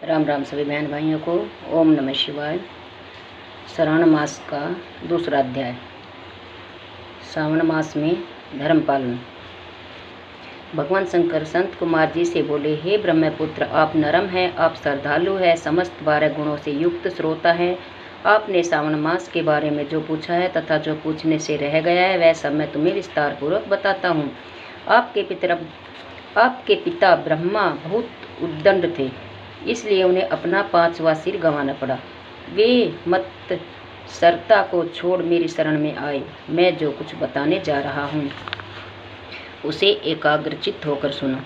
राम राम सभी बहन भाइयों को। ओम नमः शिवाय। श्रावण मास का दूसरा अध्याय। श्रावण मास में धर्म पालन। भगवान शंकर संत कुमार जी से बोले, हे ब्रह्मपुत्र, आप नरम हैं, आप श्रद्धालु हैं, समस्त 12 गुणों से युक्त श्रोता हैं। आपने श्रावण मास के बारे में जो पूछा है तथा जो पूछने से रह गया है वह सब मैं तुम्हें विस्तार पूर्वक बताता हूँ। आपके पिता ब्रह्मा बहुत उद्दंड थे, इसलिए उन्हें अपना 5वां सिर गंवाना पड़ा। वे मत्सरता को छोड़ मेरी शरण में आए। मैं जो कुछ बताने जा रहा हूँ उसे एकाग्रचित्त होकर सुनो।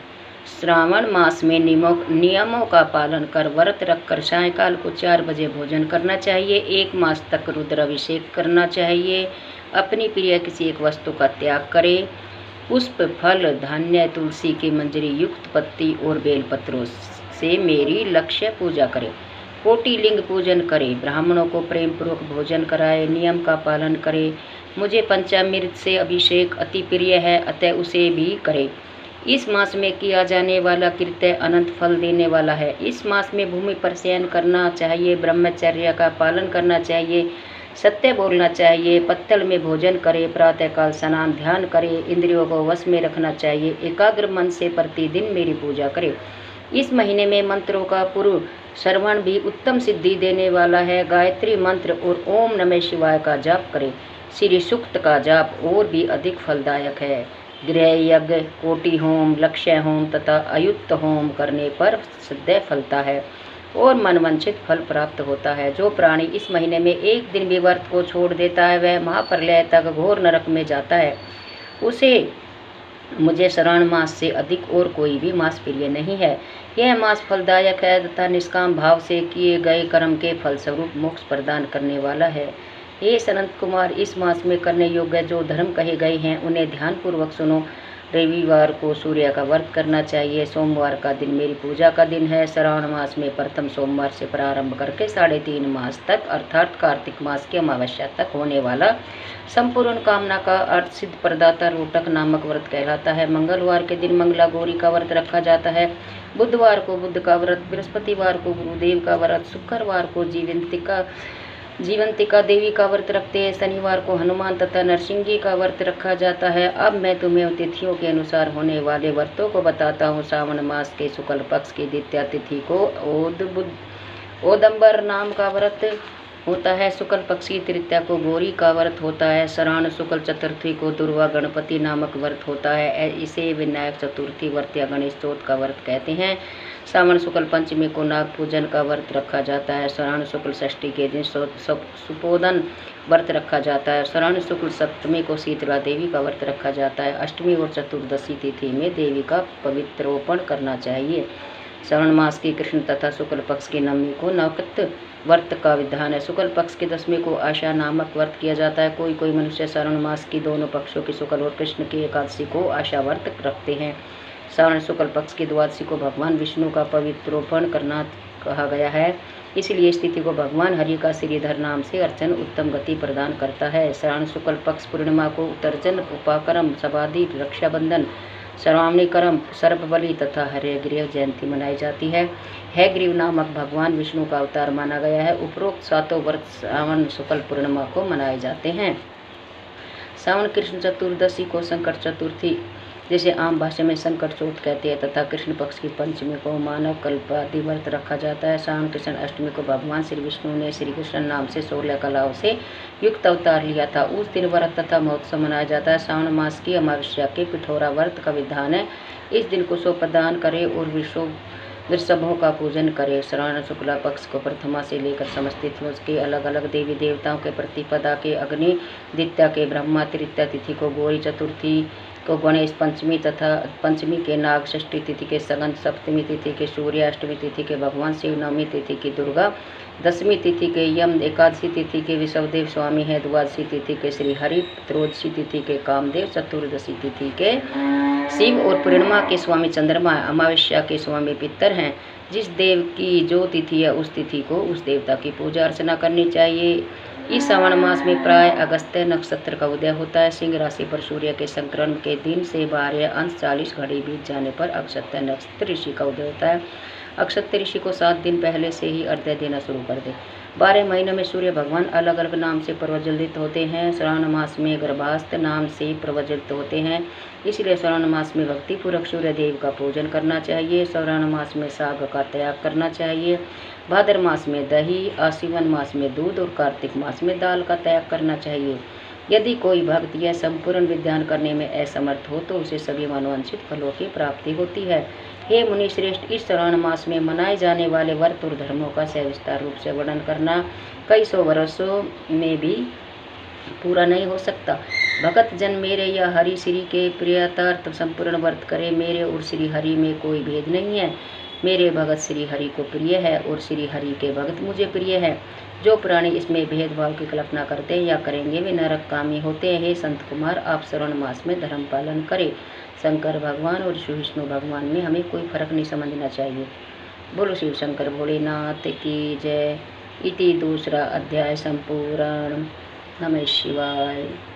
श्रावण मास में नियमों का पालन कर व्रत रखकर सायंकाल को 4 बजे भोजन करना चाहिए। 1 मास तक रुद्राभिषेक करना चाहिए। अपनी प्रिय किसी एक वस्तु का त्याग करें। पुष्प, फल, धान्य, तुलसी की मंजरी युक्त पत्ती और बेलपत्रों से मेरी लक्ष्य पूजा करें। कोटिलिंग पूजन करें। ब्राह्मणों को प्रेम पूर्वक भोजन कराए। नियम का पालन करें। मुझे पंचामृत से अभिषेक अति प्रिय है, अतः उसे भी करें। इस मास में किया जाने वाला कृत्य अनंत फल देने वाला है। इस मास में भूमि पर शयन करना चाहिए। ब्रह्मचर्य का पालन करना चाहिए। सत्य बोलना चाहिए। पत्तल में भोजन करें। प्रातःकाल स्नान ध्यान करें। इंद्रियों को वश में रखना चाहिए। एकाग्र मन से प्रतिदिन मेरी पूजा करें। इस महीने में मंत्रों का पूर्व श्रवण भी उत्तम सिद्धि देने वाला है। गायत्री मंत्र और ओम नमः शिवाय का जाप करें। श्री सूक्त का जाप और भी अधिक फलदायक है। गृह यज्ञ, कोटि होम, लक्ष्य होम तथा अयुक्त होम करने पर सदैव फलता है और मनवांछित फल प्राप्त होता है। जो प्राणी इस महीने में एक दिन भी व्रत को छोड़ देता है वह महाप्रलय तक घोर नरक में जाता है। उसे मुझे श्रावण मास से अधिक और कोई भी मास प्रिय नहीं है। यह मास फलदायक है तथा निष्काम भाव से किए गए कर्म के फलस्वरूप मोक्ष प्रदान करने वाला है। हे सनत कुमार, इस मास में करने योग्य जो धर्म कहे गए हैं उन्हें ध्यान पूर्वक सुनो। रविवार को सूर्य का व्रत करना चाहिए। सोमवार का दिन मेरी पूजा का दिन है। श्रावण मास में प्रथम सोमवार से प्रारंभ करके 3.5 मास तक अर्थात कार्तिक मास की अमावस्या तक होने वाला संपूर्ण कामना का अर्थ सिद्ध प्रदाता रोटक नामक व्रत कहलाता है। मंगलवार के दिन मंगला गौरी का व्रत रखा जाता है। बुधवार को बुद्ध का व्रत, बृहस्पतिवार को गुरुदेव का व्रत, शुक्रवार को जीवंतिका देवी का व्रत रखते हैं। शनिवार को हनुमान तथा नरसिंह का व्रत रखा जाता है। अब मैं तुम्हें तिथियों के अनुसार होने वाले व्रतों को बताता हूँ। श्रावण मास के शुक्ल पक्ष की द्वितीया तिथि को ओदंबर नाम का व्रत होता है। शुक्ल पक्ष की तृतीया को गौरी का व्रत होता है। श्रावण शुक्ल चतुर्थी को दुर्वा गणपति नामक व्रत होता है। इसे विनायक चतुर्थी व्रत या गणेश चौथ का व्रत कहते हैं। श्रावण शुक्ल पंचमी को नाग पूजन का व्रत रखा जाता है। श्रावण शुक्ल षष्ठी के दिन सुपोदन व्रत रखा जाता है। श्रावण शुक्ल सप्तमी को शीतला देवी का व्रत रखा जाता है। अष्टमी और चतुर्दशी तिथि में देवी का पवित्रोपण करना चाहिए। श्रावण मास की कृष्ण तथा शुक्ल पक्ष की नवमी को नवकृत व्रत का विधान है। शुक्ल पक्ष की 10वीं को आशा नामक व्रत किया जाता है। कोई कोई मनुष्य श्रावण मास की दोनों पक्षों की शुक्ल और कृष्ण की एकादशी को आशा व्रत रखते हैं। श्रावण शुक्ल पक्ष की द्वादशी को भगवान विष्णु का पवित्रोपण करना कहा गया है, इसलिए इस तिथि को भगवान हरि का श्रीधर नाम से अर्चन उत्तम गति प्रदान करता है। श्रावण शुक्ल पक्ष पूर्णिमा को उत्तर्जन, उपाकर्म, सबादी, रक्षाबंधन, श्रावणी कर्म, सर्पबलि तथा हयग्रीव जयंती मनाई जाती है। हयग्रीव नामक भगवान विष्णु का अवतार माना गया है। उपरोक्त 7 व्रत श्रावण शुक्ल पूर्णिमा को मनाए जाते हैं। श्रावण कृष्ण चतुर्दशी को संकट चतुर्थी, जैसे आम भाषा में संकट चौथ कहते हैं, तथा कृष्ण पक्ष की पंचमी को मानव कल्पादि व्रत रखा जाता है। श्रावण कृष्ण अष्टमी को भगवान श्री विष्णु ने श्री कृष्ण नाम से 16 कलाओं से युक्त अवतार लिया था। उस दिन व्रत तथा महोत्सव मनाया जाता है। श्रावण मास की अमावस्या के पिठोरा व्रत का विधान है। इस दिन कुशों प्रदान करें और वृषभों का पूजन करें। श्रावण शुक्ला पक्ष को प्रथमा से लेकर समस्त तिथियों के अलग अलग देवी देवताओं के प्रतिपदा के अग्नि, द्वितीया के ब्रह्मा, तृतीया तिथि को गौरी, चतुर्थी को गणेश, पंचमी तथा पंचमी के नाग, षष्ठी तिथि के सगन, सप्तमी तिथि के सूर्य, अष्टमी तिथि के भगवान शिव, नवमी तिथि की दुर्गा, 10वीं तिथि के यम, एकादशी तिथि के विश्वदेव स्वामी है, द्वादशी तिथि के श्री हरि, त्रयोदशी तिथि के कामदेव, चतुर्दशी तिथि के शिव और पूर्णिमा के स्वामी चंद्रमा, अमावस्या के स्वामी पितर हैं। जिस देव की जो तिथि है उस तिथि को उस देवता की पूजा अर्चना करनी चाहिए। इस श्रावण मास में प्राय अगस्त्य नक्षत्र का उदय होता है। सिंह राशि पर सूर्य के संक्रमण के दिन से 12 अंश 40 घड़ी बीत जाने पर अगस्त्य नक्षत्र ऋषि का उदय होता है। अक्षत ऋषि को 7 दिन पहले से ही अर्घ्य देना शुरू कर दे। 12 महीनों में सूर्य भगवान अलग अलग नाम से प्रज्वलित होते हैं। श्रावण मास में गर्भास्थ नाम से प्रज्वलित होते हैं, इसलिए श्रावण मास में भक्तिपूर्वक सूर्य देव का पूजन करना चाहिए। श्रावण मास में साग का त्याग करना चाहिए। भाद्र मास में दही, आश्विन मास में दूध और कार्तिक मास में दाल का त्याग करना चाहिए। यदि कोई भक्त यह संपूर्ण विधान करने में असमर्थ हो तो उसे सभी मनोवांछित फलों की प्राप्ति होती है। हे मुनि श्रेष्ठ, इस श्रावण मास में मनाए जाने वाले व्रत और धर्मों का विस्तार रूप से वर्णन करना कई सौ वर्षों में भी पूरा नहीं हो सकता। भगत जन मेरे या हरि श्री के प्रियतार्थ संपूर्ण व्रत करे। मेरे और श्री हरि में कोई भेद नहीं है। मेरे भगत श्री हरि को प्रिय है और श्री हरि के भगत मुझे प्रिय है। जो प्राणी इसमें भेदभाव की कल्पना करते हैं या करेंगे वे नरकगामी होते हैं। हे संत कुमार, आप श्रावण मास में धर्म पालन करें। शंकर भगवान और शिव विष्णु भगवान में हमें कोई फर्क नहीं समझना चाहिए। बोलो शिव शंकर भोलेनाथ की जय। इति दूसरा अध्याय संपूर्ण। नमः शिवाय।